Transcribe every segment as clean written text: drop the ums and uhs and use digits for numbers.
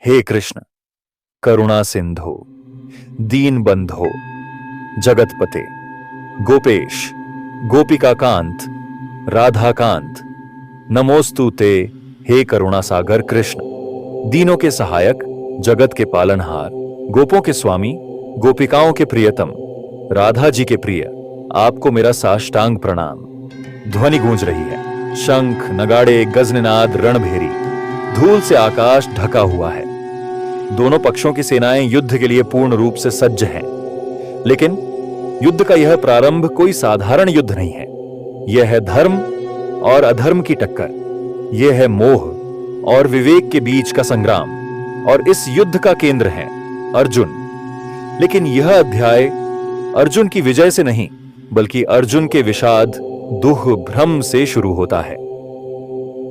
हे कृष्ण, करुणा सिंधु, दीन बंधो, जगतपते, गोपेश, गोपिका कांत, राधाकांत, नमोस्तु ते, हे करुणा सागर कृष्ण, दीनों के सहायक, जगत के पालनहार, गोपों के स्वामी, गोपिकाओं के प्रियतम, राधा जी के प्रिय, आपको मेरा साष्टांग प्रणाम। ध्वनि गूंज रही है। शंख, नगाड़े, गजनिनाद, रणभेरी, धूल से आकाश ढका हुआ है। दोनों पक्षों की सेनाएं युद्ध के लिए पूर्ण रूप से सज्ज हैं। लेकिन युद्ध का यह प्रारंभ कोई साधारण युद्ध नहीं है। यह है धर्म और अधर्म की टक्कर। यह है मोह और विवेक के बीच का संग्राम। और इस युद्ध का केंद्र है अर्जुन। लेकिन यह अध्याय अर्जुन की विजय से नहीं, बल्कि अर्जुन के विषाद, दुख, भ्रम से शुरू होता है।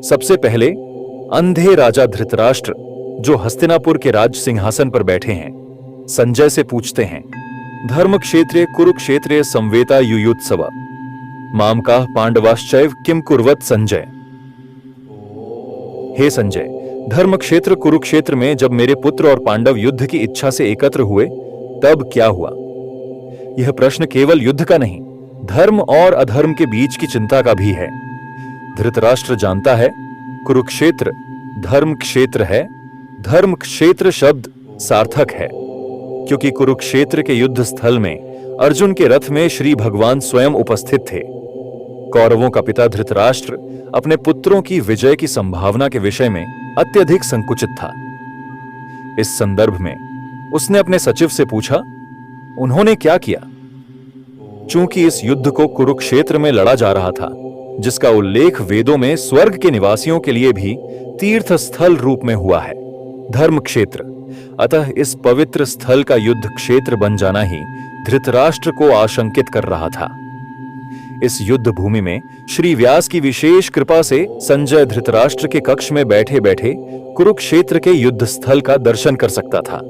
सबसे पहले अंधे राजा धृतराष्ट्र, जो हस्तिनापुर के राज सिंहासन पर बैठे हैं, संजय से पूछते हैं, धर्म क्षेत्रे कुरुक्षेत्रे संवेता युयुत्सव मामकाः पांडवाश्चैव किम कुर्वत संजय। हे संजय, धर्म क्षेत्र कुरुक्षेत्र में जब मेरे पुत्र और पांडव युद्ध की इच्छा से एकत्र हुए, तब क्या हुआ? यह प्रश्न केवल युद्ध का नहीं, धर्म और अधर्म के बीच की चिंता का भी है। धृतराष्ट्र जानता है कुरुक्षेत्र धर्म क्षेत्र है। धर्म क्षेत्र शब्द सार्थक है, क्योंकि कुरुक्षेत्र के युद्ध स्थल में अर्जुन के रथ में श्री भगवान स्वयं उपस्थित थे। कौरवों का पिता धृतराष्ट्र अपने पुत्रों की विजय की संभावना के विषय में अत्यधिक संकुचित था। इस संदर्भ में उसने अपने सचिव से पूछा, उन्होंने क्या किया? चूंकि इस युद्ध को कुरुक्षेत्र में लड़ा जा रहा था, जिसका उल्लेख वेदों में स्वर्ग के निवासियों के लिए भी तीर्थ स्थल रूप में हुआ है, धर्म क्षेत्र, अतः इस पवित्र स्थल का युद्ध क्षेत्र बन जाना ही धृतराष्ट्र को आशंकित कर रहा था। इस युद्ध भूमि में श्री व्यास की विशेष कृपा से संजय धृतराष्ट्र के कक्ष में बैठे बैठे कुरुक्षेत्र के युद्ध स्थल का दर्शन कर सकता था।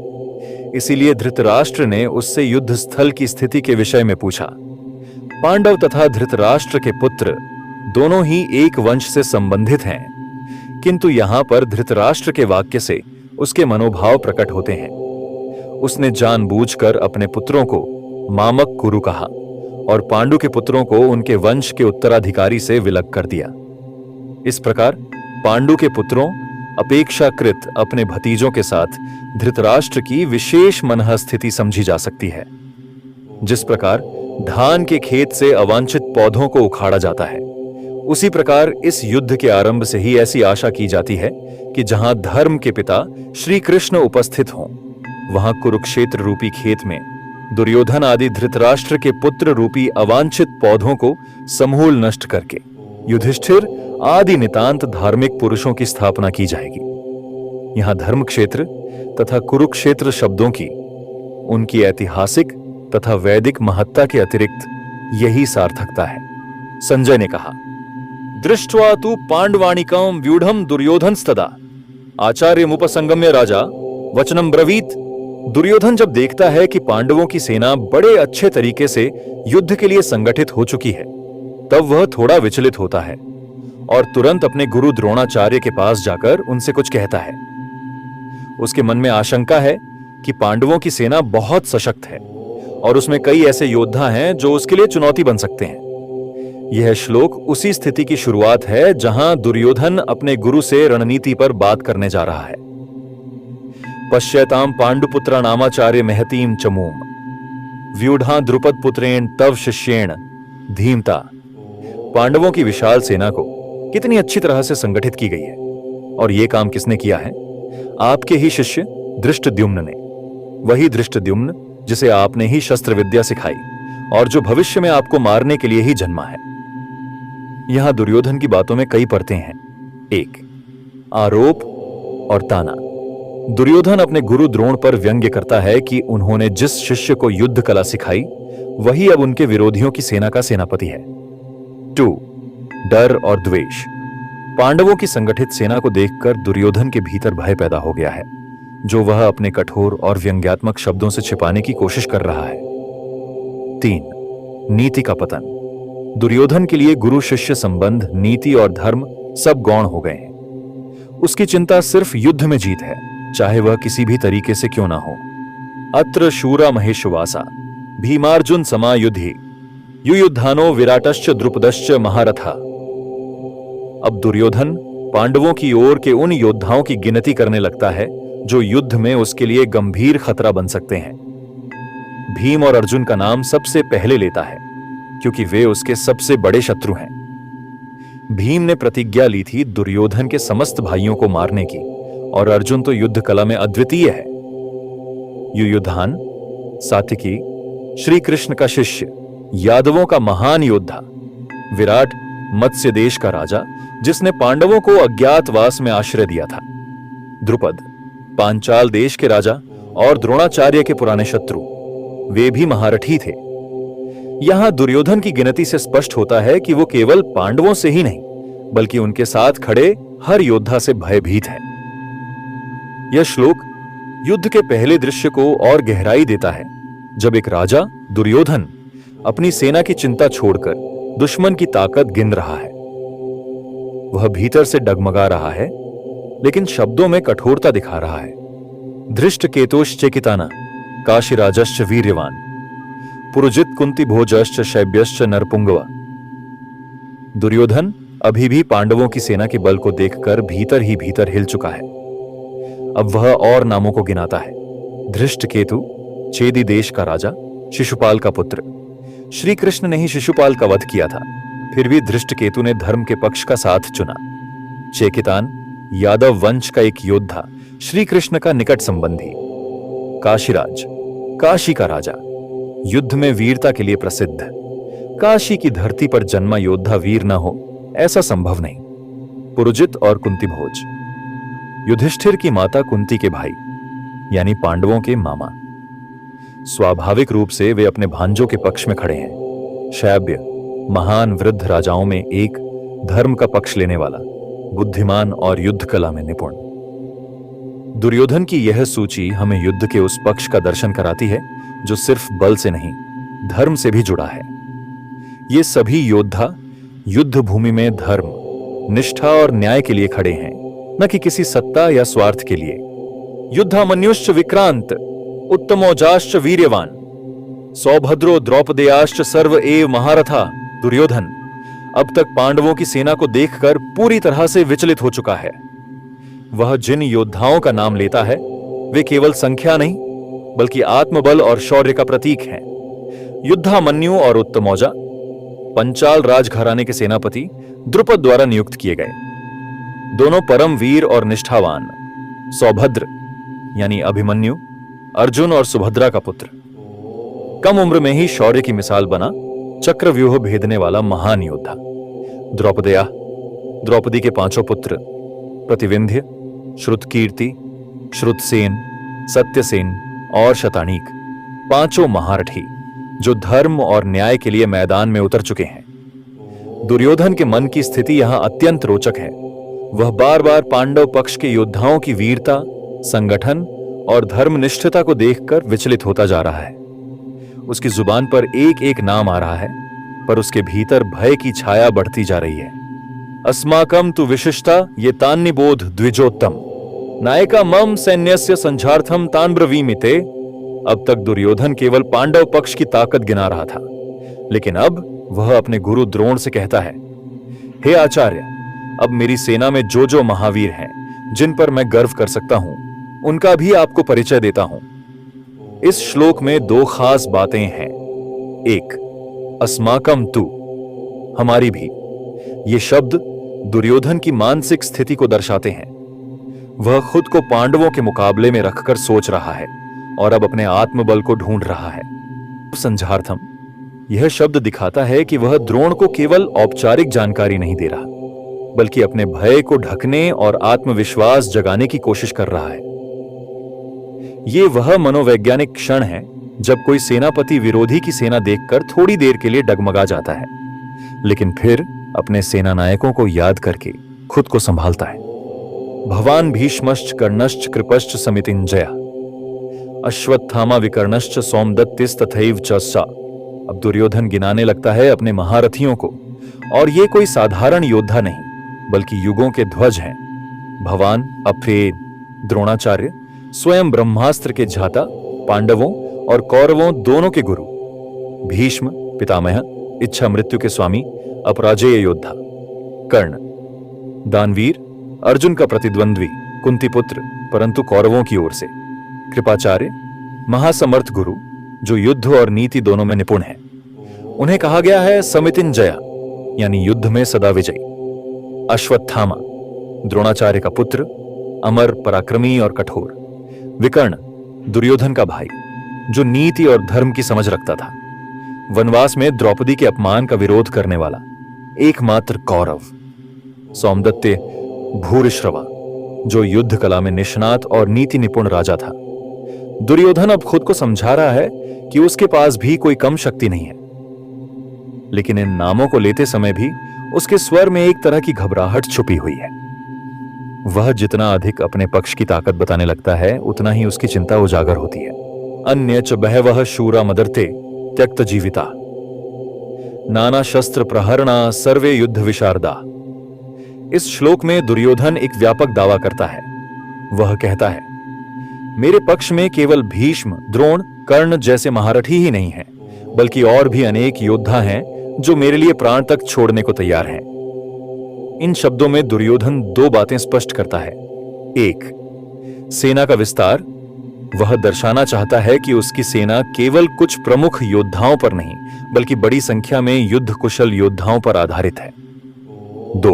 इसीलिए धृतराष्ट्र ने उससे युद्ध स्थल की स्थिति के विषय में पूछा। पांडव तथा धृतराष्ट्र के पुत्र दोनों ही एक वंश से संबंधित हैं, किंतु यहां पर धृतराष्ट्र के वाक्य से उसके मनोभाव प्रकट होते हैं। उसने जानबूझकर अपने पुत्रों को मामक कुरु कहा और पांडु के पुत्रों को उनके वंश के उत्तराधिकारी से विलग कर दिया। इस प्रकार पांडु के पुत्रों अपेक्षाकृत अपने भतीजों के साथ धृतराष्ट्र की विशेष मनः स्थिति समझी जा सकती है। जिस प्रकार धान के खेत से अवांछित पौधों को उखाड़ा जाता है, उसी प्रकार इस युद्ध के आरंभ से ही ऐसी आशा की जाती है कि जहां धर्म के पिता श्री कृष्ण उपस्थित हों, वहां कुरुक्षेत्र रूपी खेत में दुर्योधन आदि धृतराष्ट्र के पुत्र रूपी अवांछित पौधों को समूल नष्ट करके युधिष्ठिर आदि नितांत धार्मिक पुरुषों की स्थापना की जाएगी। यहां धर्म क्षेत्र तथा कुरुक्षेत्र शब्दों की उनकी ऐतिहासिक तथा वैदिक महत्ता के अतिरिक्त यही सार्थकता है। संजय ने कहा, दृष्ट्वा तु पांडवानिकं व्यूढ़म दुर्योधनस्तदा आचार्यमुपसंगम्य राजा वचनम ब्रवीत। दुर्योधन जब देखता है कि पांडवों की सेना बड़े अच्छे तरीके से युद्ध के लिए संगठित हो चुकी है, तब वह थोड़ा विचलित होता है और तुरंत अपने गुरु द्रोणाचार्य के पास जाकर उनसे कुछ कहता है। उसके मन में आशंका है कि पांडवों की सेना बहुत सशक्त है और उसमें कई ऐसे योद्धा हैं जो उसके लिए चुनौती बन सकते हैं। यह श्लोक उसी स्थिति की शुरुआत है जहां दुर्योधन अपने गुरु से रणनीति पर बात करने जा रहा है। पश्यताम पांडुपुत्रा नामाचार्य महतीम चमूम व्यूढ़ा द्रुपद पुत्रेण तव शिष्येण धीमता। पांडवों की विशाल सेना को कितनी अच्छी तरह से संगठित की गई है, और यह काम किसने किया है? आपके ही शिष्य धृष्टद्युम्न ने। वही धृष्टद्युम्न जिसे आपने ही शस्त्र विद्या सिखाई और जो भविष्य में आपको मारने के लिए ही जन्मा है। यहां दुर्योधन की बातों में कई परतें हैं। एक, आरोप और ताना। दुर्योधन अपने गुरु द्रोण पर व्यंग्य करता है कि उन्होंने जिस शिष्य को युद्ध कला सिखाई, वही अब उनके विरोधियों की सेना का सेनापति है। 2, डर और द्वेष। पांडवों की संगठित सेना को देखकर दुर्योधन के भीतर भय पैदा हो गया है, जो वह अपने कठोर और व्यंग्यात्मक शब्दों से छिपाने की कोशिश कर रहा है। 3, नीति का पतन। दुर्योधन के लिए गुरु शिष्य संबंध, नीति और धर्म सब गौण हो गए हैं। उसकी चिंता सिर्फ युद्ध में जीत है चाहे वह किसी भी तरीके से क्यों ना हो। अत्र शूरा महेशवासा भीमार्जुन समायुधि युयुद्धानो विराटश्च द्रुपदश्च महारथा। अब दुर्योधन पांडवों की ओर के उन योद्धाओं की गिनती करने लगता है जो युद्ध में उसके लिए गंभीर खतरा बन सकते हैं। भीम और अर्जुन का नाम सबसे पहले लेता है क्योंकि वे उसके सबसे बड़े शत्रु हैं। भीम ने प्रतिज्ञा ली थी दुर्योधन के समस्त भाइयों को मारने की, और अर्जुन तो युद्ध कला में अद्वितीय है। युयुधान, सात्विकी, श्री कृष्ण का शिष्य, यादवों का महान योद्धा, विराट मत्स्य देश का राजा जिसने पांडवों को अज्ञातवास में आश्रय दिया था, द्रुपद पांचाल देश के राजा और द्रोणाचार्य के पुराने शत्रु, वे भी महारथी थे। यहां दुर्योधन की गिनती से स्पष्ट होता है कि वो केवल पांडवों से ही नहीं बल्कि उनके साथ खड़े हर योद्धा से भयभीत है। यह श्लोक युद्ध के पहले दृश्य को और गहराई देता है जब एक राजा दुर्योधन अपनी सेना की चिंता छोड़कर दुश्मन की ताकत गिन रहा है। वह भीतर से डगमगा रहा है लेकिन शब्दों में कठोरता दिखा रहा है। धृष्टकेतुश्चेकिताना काशीराजश्च वीर्यवान पुरुजित कुंती भोजश्च शैब्यश्च नरपुंगवा। दुर्योधन अभी भी पांडवों की सेना के बल को देखकर भीतर ही भीतर हिल चुका है। अब वह और नामों को गिनाता है। धृष्टकेतु छेदी देश का राजा, शिशुपाल का पुत्र। श्री कृष्ण ने ही शिशुपाल का वध किया था, फिर भी धृष्टकेतु ने धर्म के पक्ष का साथ चुना। चेकितान यादव वंश का एक योद्धा, श्री कृष्ण का निकट संबंधी। काशीराज काशी का राजा, युद्ध में वीरता के लिए प्रसिद्ध। काशी की धरती पर जन्मा योद्धा वीर न हो ऐसा संभव नहीं। पुरुजित और कुंती भोज, युधिष्ठिर की माता कुंती के भाई यानी पांडवों के मामा। स्वाभाविक रूप से वे अपने भांजों के पक्ष में खड़े हैं। शैब्य महान वृद्ध राजाओं में एक, धर्म का पक्ष लेने वाला, बुद्धिमान और युद्ध कला में निपुण। दुर्योधन की यह सूची हमें युद्ध के उस पक्ष का दर्शन कराती है जो सिर्फ बल से नहीं धर्म से भी जुड़ा है। ये सभी योद्धा युद्ध भूमि में धर्म, निष्ठा और न्याय के लिए खड़े हैं, न कि किसी सत्ता या स्वार्थ के लिए। युद्धामन्युश्च विक्रांत उत्तमोजाश्च वीर्यवान सौभद्रो द्रौपदेयाश्च सर्व एव महारथा। दुर्योधन अब तक पांडवों की सेना को देखकर पूरी तरह से विचलित हो चुका है। वह जिन योद्धाओं का नाम लेता है वे केवल संख्या नहीं बल्कि आत्मबल और शौर्य का प्रतीक हैं। युद्धामन्यु और उत्तमौजा पंचाल राजघराने के सेनापति द्रुपद द्वारा नियुक्त किए गए। दोनों परम वीर और निष्ठावान। सौभद्र यानी अभिमन्यु अर्जुन और सुभद्रा का पुत्र, कम उम्र में ही शौर्य की मिसाल बना चक्रव्यूह भेदने वाला महान योद्धा। द्रौपदेया द्रौपदी के पांचों पुत्र, प्रतिविंध्य, श्रुतकीर्ति, श्रुतसेन, सत्यसेन और शतानीक, पांचों महारथी जो धर्म और न्याय के लिए मैदान में उतर चुके हैं। दुर्योधन के मन की स्थिति यहां अत्यंत रोचक है। वह बार बार पांडव पक्ष के योद्धाओं की वीरता, संगठन और धर्मनिष्ठता को देखकर विचलित होता जा रहा है। उसकी जुबान पर एक एक नाम आ रहा है पर उसके भीतर भय की छाया बढ़ती जा रही है। अस्माकम तु विशिष्टा ये तान्निबोध द्विजोत्तम नायका मम सैन्यस्य संझार्थम तान ब्रवीमिते। अब तक दुर्योधन केवल पांडव पक्ष की ताकत गिना रहा था, लेकिन अब वह अपने गुरु द्रोण से कहता है, हे आचार्य, अब मेरी सेना में जो जो महावीर हैं जिन पर मैं गर्व कर सकता हूं उनका भी आपको परिचय देता हूं। इस श्लोक में दो खास बातें हैं। एक, अस्माकम तु, हमारी भी। ये शब्द दुर्योधन की मानसिक स्थिति को दर्शाते हैं। वह खुद को पांडवों के मुकाबले में रखकर सोच रहा है और अब अपने आत्मबल को ढूंढ रहा है। संझार्थम, यह शब्द दिखाता है कि वह द्रोण को केवल औपचारिक जानकारी नहीं दे रहा बल्कि अपने भय को ढकने और आत्मविश्वास जगाने की कोशिश कर रहा है। यह वह मनोवैज्ञानिक क्षण है जब कोई सेनापति विरोधी की सेना देखकर थोड़ी देर के लिए डगमगा जाता है, लेकिन फिर अपने सेना नायकों को याद करके खुद को संभालता है। भवान भीष्मश्च कर्णश्च कृपश्च समितिंजया अश्वत्थामा विकर्णश्च सोमदत्तिस्तथैव च सा। अब दुर्योधन गिनाने लगता है अपने महारथियों को, और ये कोई साधारण योद्धा नहीं बल्कि युगों के ध्वज हैं। भवान, अफेद, द्रोणाचार्य, स्वयं ब्रह्मास्त्र के झाता, पांडवों और कौरवों दोनों के गुरु, भीष्म पितामह, इच्छा मृत्यु के स्वामी, अपराजेय योद्धा, कर्ण दानवीर, अर्जुन का प्रतिद्वंद्वी, कुंती पुत्र परंतु कौरवों की ओर से, कृपाचार्य महासमर्थ गुरु जो युद्ध और नीति दोनों में निपुण है। उन्हें कहा गया है समितिंजया यानी युद्ध में सदा विजयी। अश्वत्थामा द्रोणाचार्य का पुत्र, अमर, पराक्रमी और कठोर। विकर्ण दुर्योधन का भाई जो नीति और धर्म की समझ रखता था। वनवास में द्रौपदी के अपमान का विरोध करने वाला एकमात्र कौरव। सौमदत्ते भूरिश्रवा जो युद्ध कला में निष्णात और नीति निपुण राजा था। दुर्योधन अब खुद को समझा रहा है कि उसके पास भी कोई कम शक्ति नहीं है, लेकिन इन नामों को लेते समय भी उसके स्वर में एक तरह की घबराहट छुपी हुई है। वह जितना अधिक अपने पक्ष की ताकत बताने लगता है, उतना ही उसकी चिंता उजागर होती है। अन्य च बहवः शूरा मदर्ते त्यक्त जीविता, नाना शस्त्र प्रहरणा सर्वे युद्ध विशारदा। इस श्लोक में दुर्योधन एक व्यापक दावा करता है। वह कहता है, मेरे पक्ष में केवल भीष्म, द्रोण, कर्ण जैसे महारथी ही नहीं हैं, बल्कि और भी अनेक योद्धा हैं जो मेरे लिए प्राण तक छोड़ने को तैयार हैं। इन शब्दों में दुर्योधन दो बातें स्पष्ट करता है। एक, सेना का विस्तार। वह दर्शाना चाहता है कि उसकी सेना केवल कुछ प्रमुख योद्धाओं पर नहीं, बल्कि बड़ी संख्या में युद्ध कुशल योद्धाओं पर आधारित है। दो,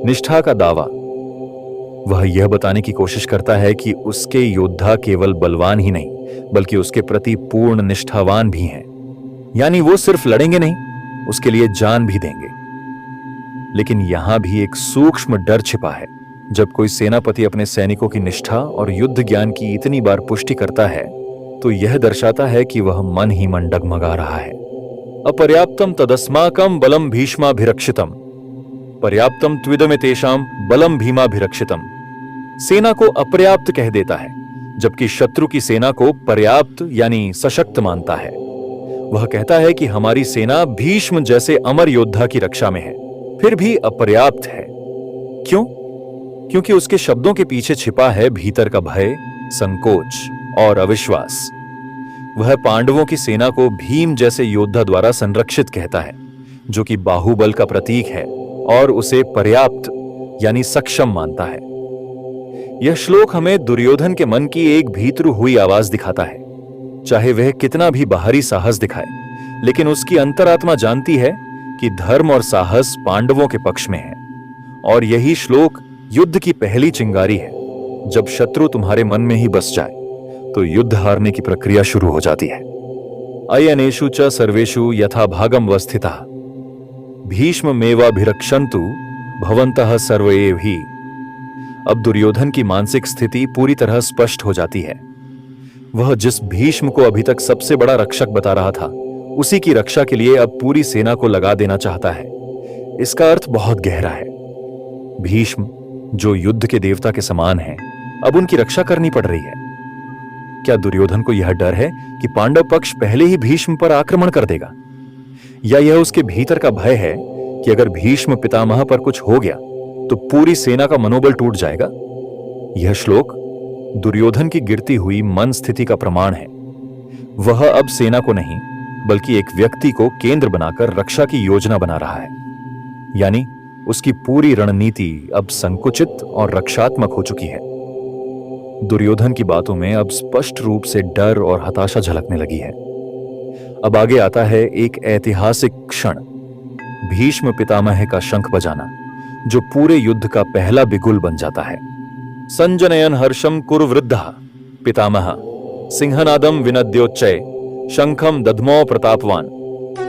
निष्ठा का दावा। वह यह बताने की कोशिश करता है कि उसके योद्धा केवल बलवान ही नहीं, बल्कि उसके प्रति पूर्ण निष्ठावान भी हैं। यानी वो सिर्फ लड़ेंगे नहीं, उसके लिए जान भी देंगे। लेकिन यहां भी एक सूक्ष्म डर छिपा है। जब कोई सेनापति अपने सैनिकों की निष्ठा और युद्ध ज्ञान की इतनी बार पुष्टि करता है, तो यह दर्शाता है कि वह मन ही मन डगमगा रहा है। अपर्याप्तम तदस्माकम बलम भीष्माभिरक्षितम, पर्याप्तम त्विदमेतेषाम बलम भीमाभिरक्षितम। सेना को अपर्याप्त कह देता है, जबकि शत्रु की सेना को पर्याप्त यानी सशक्त मानता है। वह कहता है कि हमारी सेना भीष्म जैसे अमर योद्धा की रक्षा में है, फिर भी अपर्याप्त है। क्यों? क्योंकि उसके शब्दों के पीछे छिपा है भीतर का भय, संकोच और अविश्वास। वह पांडवों की सेना को भीम जैसे योद्धा द्वारा संरक्षित कहता है, जो कि बाहुबल का प्रतीक है, और उसे पर्याप्त यानी सक्षम मानता है। यह श्लोक हमें दुर्योधन के मन की एक भीतरू हुई आवाज दिखाता है। चाहे वह कितना भी बाहरी साहस दिखाए, लेकिन उसकी अंतरात्मा जानती है कि धर्म और साहस पांडवों के पक्ष में है। और यही श्लोक युद्ध की पहली चिंगारी है। जब शत्रु तुम्हारे मन में ही बस जाए, तो युद्ध हारने की प्रक्रिया शुरू हो जाती है। अयनेषु च सर्वेषु यथा भागम वस्थितः भीष्ममेवाभिरक्षन्तु भवन्तः सर्व एव हि। अब दुर्योधन की मानसिक स्थिति पूरी तरह स्पष्ट हो जाती है। वह जिस भीष्म को अभी तक सबसे बड़ा रक्षक बता रहा था, उसी की रक्षा के लिए अब पूरी सेना को लगा देना चाहता है। इसका अर्थ बहुत गहरा है। भीष्म जो युद्ध के देवता के समान हैं, अब उनकी रक्षा करनी पड़ रही है। क्या दुर्योधन को यह डर है कि पांडव पक्ष पहले ही भीष्म पर आक्रमण कर देगा, या यह उसके भीतर का भय है कि अगर भीष्म पितामह पर कुछ हो गया तो पूरी सेना का मनोबल टूट जाएगा? यह श्लोक दुर्योधन की गिरती हुई मन स्थिति का प्रमाण है। वह अब सेना को नहीं, बल्कि एक व्यक्ति को केंद्र बनाकर रक्षा की योजना बना रहा है। यानी उसकी पूरी रणनीति अब संकुचित और रक्षात्मक हो चुकी है। दुर्योधन की बातों में अब स्पष्ट रूप से डर और हताशा झलकने लगी है। अब आगे आता है एक ऐतिहासिक क्षण, भीष्म पितामह का शंख बजाना, जो पूरे युद्ध का पहला बिगुल बन जाता है। संजनयन हर्षम कुरुवृद्धः पितामह सिंहनादम विनद्योच्चय शंखम दध्मो प्रतापवान।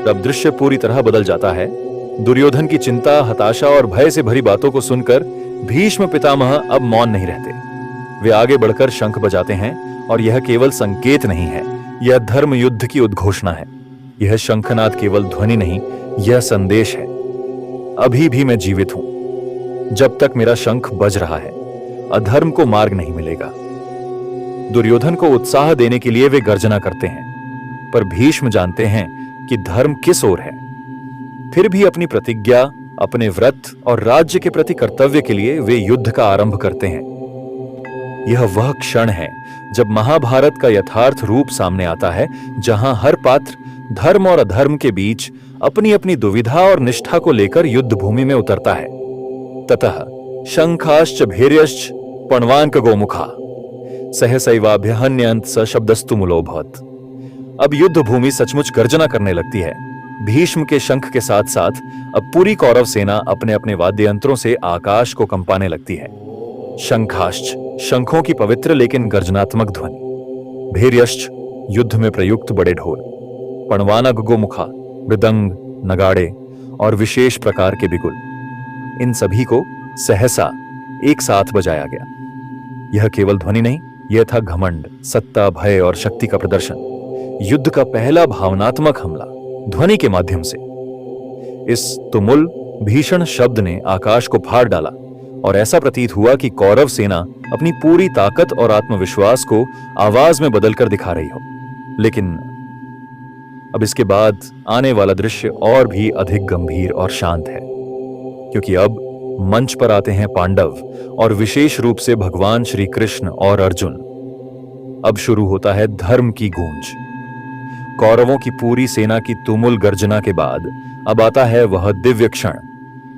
अब दृश्य पूरी तरह बदल जाता है। दुर्योधन की चिंता, हताशा और भय से भरी बातों को सुनकर भीष्म पितामह अब मौन नहीं रहते। वे आगे बढ़कर शंख बजाते हैं, और यह केवल संकेत नहीं है, यह धर्म युद्ध की उद्घोषणा है। यह शंखनाद केवल ध्वनि नहीं, यह संदेश है, अभी भी मैं जीवित हूं। जब तक मेरा शंख बज रहा है, अधर्म को मार्ग नहीं मिलेगा। दुर्योधन को उत्साह देने के लिए वे गर्जना करते हैं, पर भीष्म जानते हैं कि धर्म किस ओर है। फिर भी अपनी प्रतिज्ञा, अपने व्रत और राज्य के प्रति कर्तव्य के लिए वे युद्ध का आरंभ करते हैं। यह वह क्षण है जब महाभारत का यथार्थ रूप सामने आता है, जहां हर पात्र धर्म और अधर्म के बीच अपनी अपनी दुविधा और निष्ठा को लेकर युद्ध भूमि में उतरता है। ततः शंखाश्च भैर्यश्च पणवानक गोमुखा सहसैवाभ्यहन्यंत स शब्दस्तु मूलोभवत्। अब युद्ध भूमि सचमुच गर्जना करने लगती है। भीष्म के शंख के साथ साथ अब पूरी कौरव सेना अपने अपने वाद्य यंत्रों से आकाश को कंपाने लगती है। शंखाश्च, शंखों की पवित्र लेकिन गर्जनात्मक ध्वनि। भैर्यश्च, युद्ध में प्रयुक्त बड़े ढोल। पणवानक गोमुखा, मृदंग, नगाड़े और विशेष प्रकार के बिगुल। इन सभी को सहसा एक साथ बजाया गया। यह केवल ध्वनि नहीं, यह था घमंड, सत्ता, भय और शक्ति का प्रदर्शन। युद्ध का पहला भावनात्मक हमला ध्वनि के माध्यम से। इस तुमुल भीषण शब्द ने आकाश को फाड़ डाला और ऐसा प्रतीत हुआ कि कौरव सेना अपनी पूरी ताकत और आत्मविश्वास को आवाज में बदलकर दिखा रही हो। लेकिन अब इसके बाद आने वाला दृश्य और भी अधिक गंभीर और शांत है, क्योंकि अब मंच पर आते हैं पांडव और विशेष रूप से भगवान श्री कृष्ण और अर्जुन। अब शुरू होता है धर्म की गूंज। कौरवों की पूरी सेना की तुमुल गर्जना के बाद अब आता है वह दिव्य क्षण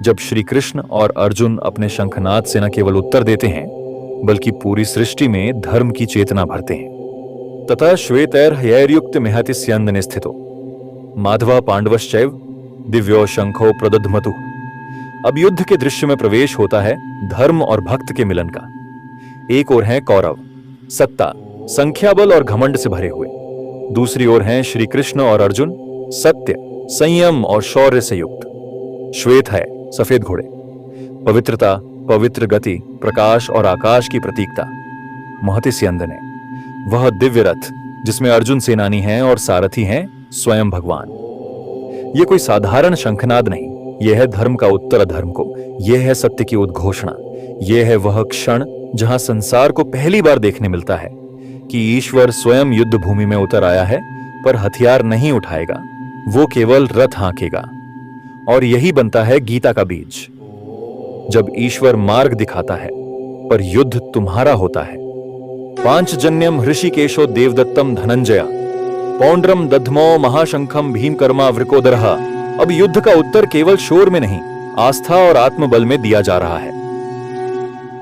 जब श्री कृष्ण और अर्जुन अपने शंखनाद से न केवल उत्तर देते हैं, बल्कि पूरी सृष्टि में धर्म की चेतना भरते हैं। तथा श्वेतैर हयैर्युक्त मिहति स्यंदने स्थितो माधवा पांडवश्चैव दिव्यो शंखो प्रदध्मतु। अब युद्ध के दृश्य में प्रवेश होता है धर्म और भक्त के मिलन का। एक ओर हैं कौरव, सत्ता, संख्या बल और घमंड से भरे हुए। दूसरी ओर हैं श्री कृष्ण और अर्जुन, सत्य, संयम और शौर्य से युक्त। श्वेत है, सफेद घोड़े, पवित्रता, पवित्र गति, प्रकाश और आकाश की प्रतीकता। महति स्यंदने, वह दिव्य रथ जिसमें अर्जुन सेनानी हैं और सारथी हैं स्वयं भगवान। यह कोई साधारण शंखनाद नहीं, यह है धर्म का उत्तर अधर्म को, यह है सत्य की उद्घोषणा। यह है वह क्षण जहां संसार को पहली बार देखने मिलता है कि ईश्वर स्वयं युद्ध भूमि में उतर आया है, पर हथियार नहीं उठाएगा, वो केवल रथ हाँकेगा। और यही बनता है गीता का बीज। जब ईश्वर मार्ग दिखाता है पर युद्ध तुम्हारा होता है। पांचजन्यम ऋषिकेशो देवदत्तम धनंजया पौंड्रम दध्मो महाशंखम भीमकर्मा वृकोदरः। अब युद्ध का उत्तर केवल शोर में नहीं, आस्था और आत्मबल में दिया जा रहा है।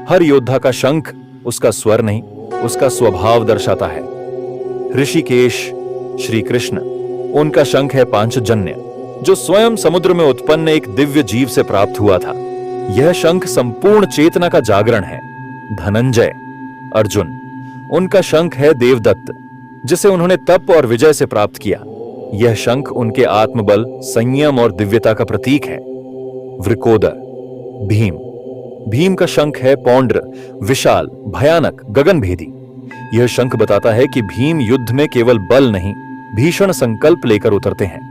हर योद्धा का शंख उसका स्वर नहीं, उसका स्वभाव दर्शाता है। ऋषिकेश श्री कृष्ण, उनका शंख है पांचजन्य, जो स्वयं समुद्र में उत्पन्न एक दिव्य जीव से प्राप्त हुआ था। यह शंख संपूर्ण चेतना का जागरण है। धनंजय अर्जुन, उनका शंख है देवदत्त, जिसे उन्होंने तप और विजय से प्राप्त किया। यह शंख उनके आत्मबल, संयम और दिव्यता का प्रतीक है। वृकोदर भीम, भीम का शंख है पौंड्र, विशाल, भयानक, गगनभेदी। यह शंख बताता है कि भीम युद्ध में केवल बल नहीं, भीषण संकल्प लेकर उतरते हैं।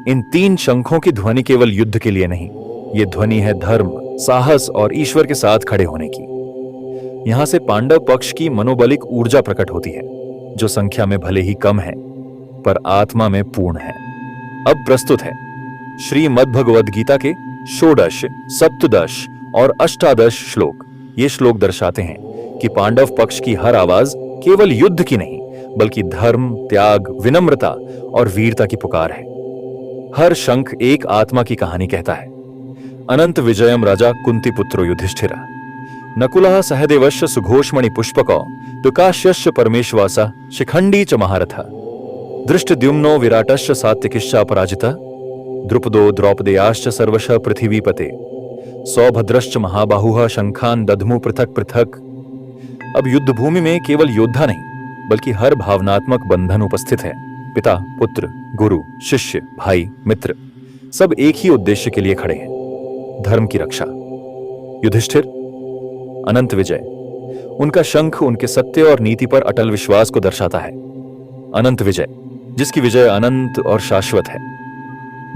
इन तीन शंखों की ध्वनि केवल युद्ध के लिए नहीं, यह ध्वनि है धर्म, साहस और ईश्वर के साथ खड़े होने की। यहां से पांडव पक्ष की मनोबलिक ऊर्जा प्रकट होती है, जो संख्या में भले ही कम है पर आत्मा में पूर्ण है। अब प्रस्तुत है श्रीमद् भगवद गीता के षोडश, सप्तदश और अष्टादश श्लोक। ये श्लोक दर्शाते हैं कि पांडव पक्ष की हर आवाज केवल युद्ध की नहीं, बल्कि धर्म, त्याग, विनम्रता और वीरता की पुकार है। हर शंख एक आत्मा की कहानी कहता है। अनंत विजयम राजा कुंती पुत्रो युधिष्ठिरा नकुलः सहदेवश्च सुघोषमणि पुष्पको दुकाश्यश्च परमेश्वासा शिखंडी च महारथ दृष्टद्युम्नो विराटश्च सात्यकिश्च अपराजितः द्रुपदो द्रौपदेयाश्च सर्वशः पृथिवीपते सौभद्रश्च महाबाहुः शंखान दध्मु पृथक पृथक। अब युद्ध भूमि में केवल योद्धा नहीं, बल्कि हर भावनात्मक बंधन उपस्थित है। पिता, पुत्र, गुरु, शिष्य, भाई, मित्र, सब एक ही उद्देश्य के लिए खड़े हैं, धर्म की रक्षा। युधिष्ठिर अनंत विजय, उनका शंख उनके सत्य और नीति पर अटल विश्वास को दर्शाता है। अनंत विजय, जिसकी विजय अनंत और शाश्वत है।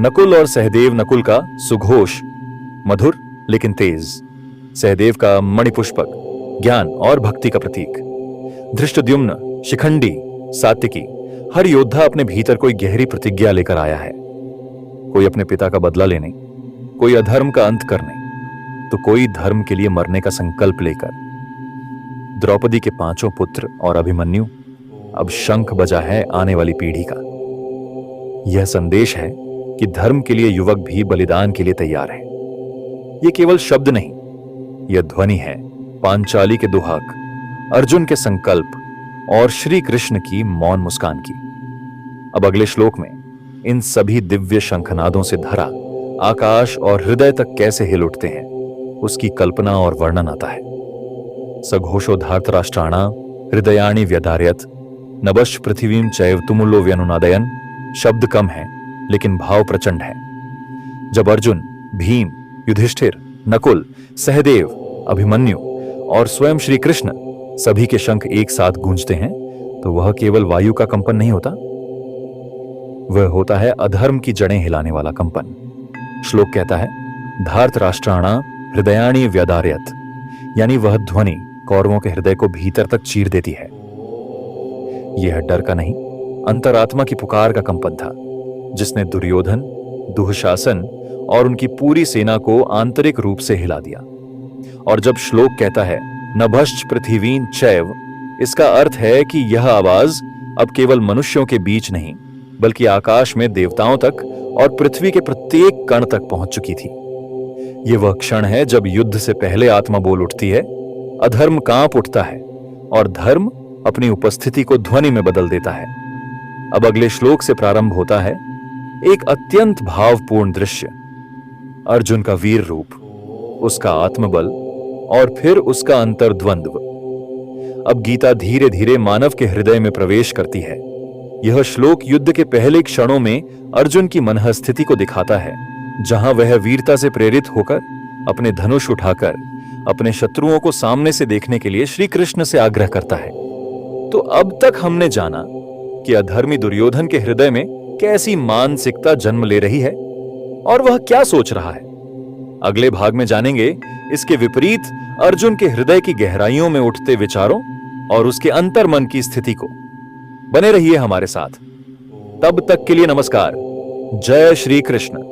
नकुल और सहदेव, नकुल का सुघोष, मधुर लेकिन तेज, सहदेव का मणिपुष्पक, ज्ञान और भक्ति का प्रतीक। धृष्टद्युम्न, शिखंडी, सात्विकी। हर योद्धा अपने भीतर कोई गहरी प्रतिज्ञा लेकर आया है। कोई अपने पिता का बदला लेने, कोई अधर्म का अंत करने, तो कोई धर्म के लिए मरने का संकल्प लेकर। द्रौपदी के 5 पुत्र और अभिमन्यु। अब शंख बजा है आने वाली पीढ़ी का। यह संदेश है कि धर्म के लिए युवक भी बलिदान के लिए तैयार है। यह केवल शब्द नहीं, यह ध्वनि है पांचाली के दुहाक, अर्जुन के संकल्प और श्री कृष्ण की मौन मुस्कान की। अब अगले श्लोक में इन सभी दिव्य शंखनादों से धरा आकाश और हृदय तक कैसे हिल उठते हैं, उसकी कल्पना और वर्णन आता है। सघोषो धार्तराष्ट्राणा हृदयानि व्यधारयत नभश्च पृथिवीं चैव तुमुलो व्यनुनादयन। शब्द कम है लेकिन भाव प्रचंड है। जब अर्जुन, भीम, युधिष्ठिर, नकुल, सहदेव, अभिमन्यु और स्वयं श्री कृष्ण सभी के शंख एक साथ गूंजते हैं तो वह केवल वायु का कंपन नहीं होता, वह होता है अधर्म की जड़ें हिलाने वाला कंपन। श्लोक कहता है धार्तराष्ट्राणा हृदयानि व्यधारयत, यानी वह ध्वनि कौरवों के हृदय को भीतर तक चीर देती है। यह डर का नहीं, अंतरात्मा की पुकार का कंपन था, जिसने दुर्योधन, दुःशासन और उनकी पूरी सेना को आंतरिक रूप से हिला दिया। और जब श्लोक कहता है नभश्च पृथिवीं चैव, इसका अर्थ है कि यह आवाज अब केवल मनुष्यों के बीच नहीं बल्कि आकाश में देवताओं तक और पृथ्वी के प्रत्येक कण तक पहुंच चुकी थी। यह वह क्षण है जब युद्ध से पहले आत्मा बोल उठती है, अधर्म कांप उठता है और धर्म अपनी उपस्थिति को ध्वनि में बदल देता है। अब अगले श्लोक से प्रारंभ होता है एक अत्यंत भावपूर्ण दृश्य। अर्जुन का वीर रूप, उसका आत्मबल और फिर उसका अंतर्द्वंद्व। अब गीता धीरे धीरे मानव के हृदय में प्रवेश करती है। यह श्लोक युद्ध के पहले क्षणों में अर्जुन की मनःस्थिति को दिखाता है, जहां वह वीरता से प्रेरित होकर अपने धनुष उठाकर अपने शत्रुओं को सामने से देखने के लिए श्री कृष्ण से आग्रह करता है। तो अब तक हमने जाना कि अधर्मी दुर्योधन के हृदय में कैसी मानसिकता जन्म ले रही है और वह क्या सोच रहा है। अगले भाग में जानेंगे इसके विपरीत अर्जुन के हृदय की गहराइयों में उठते विचारों और उसके अंतर्मन की स्थिति को। बने रहिए हमारे साथ। तब तक के लिए नमस्कार। जय श्री कृष्ण।